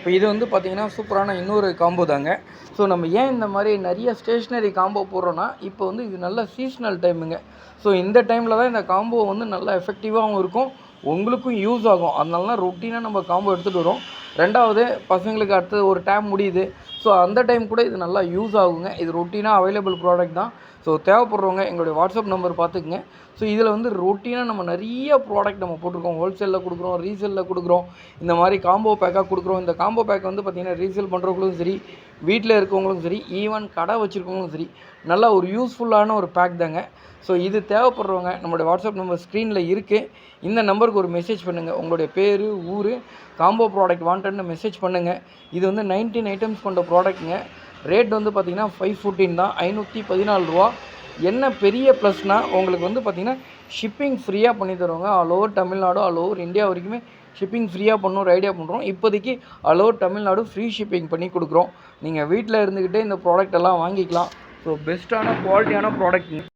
இப்போ இது வந்து பார்த்திங்கன்னா சூப்பரான இன்னொரு காம்போ தாங்க. ஸோ நம்ம ஏன் இந்த மாதிரி நிறைய ஸ்டேஷ்னரி காம்போ போடுறோன்னா, இப்போ வந்து இது நல்ல சீஸ்னல் டைமுங்க. ஸோ இந்த டைமில் தான் இந்த காம்போ வந்து நல்லா எஃபெக்டிவாகவும் இருக்கும், உங்களுக்கும் யூஸ் ஆகும். அதனால தான் ரொட்டீனாக நம்ம காம்போ எடுத்துகிட்டு வரோம். ரெண்டாவது, பசங்களுக்கு அடுத்தது ஒரு டைம் முடியுது, ஸோ அந்த டைம் கூட இது நல்லா யூஸ் ஆகுங்க. இது ரொட்டீனாக அவைலபிள் ப்ராடக்ட் தான். ஸோ தேவைப்படுறவங்க எங்களுடைய வாட்ஸ்அப் நம்பர் பார்த்துக்குங்க. ஸோ இதில் வந்து ரொட்டீனாக நம்ம நிறைய ப்ராடக்ட் நம்ம போட்டிருக்கோம். ஹோல்சேலில் கொடுக்குறோம், ரீசேலில் கொடுக்குறோம், இந்த மாதிரி காம்போ பேக்காக கொடுக்குறோம். இந்த காம்போ பேக் வந்து பார்த்திங்கன்னா ரீசேல் பண்ணுறவங்களுக்கும் சரி, வீட்டில் இருக்கவங்களுக்கும் சரி, ஈவன் கடை வச்சுருக்கவங்களுக்கும் சரி, நல்லா ஒரு யூஸ்ஃபுல்லான ஒரு பேக் தாங்க. ஸோ இது தேவைப்படுறவங்க நம்மளுடைய வாட்ஸ்அப் நம்பர் ஸ்க்ரீனில் இருக்குது. இந்த நம்பருக்கு ஒரு மெசேஜ் பண்ணுங்கள். உங்களுடைய பேர், ஊர், காம்போ ப்ராடக்ட் வாண்டட்னு மெசேஜ் பண்ணுங்கள். இது வந்து 19 ஐட்டம்ஸ் கொண்ட ப்ராடக்ட்டுங்க. ரேட் வந்து பார்த்திங்கன்னா 514 தான், 514 ரூபா. என்ன பெரிய ப்ளஸ்னால் உங்களுக்கு வந்து பார்த்திங்கன்னா ஷிப்பிங் ஃப்ரீயாக பண்ணி தருவாங்க. All over Tamil Nadu, all over India வரைக்குமே ஷிப்பிங் ஃப்ரீயாக பண்ணணும் ஒரு ஐடியா பண்ணுறோம். இப்போதைக்கு all over Tamil Nadu free shipping பண்ணி கொடுக்குறோம். நீங்கள் வீட்டில் இருந்துக்கிட்டே இந்த ப்ராடக்ட் எல்லாம் வாங்கிக்கலாம். ஸோ பெஸ்ட்டான குவாலிட்டியான ப்ராடக்ட்டுங்க.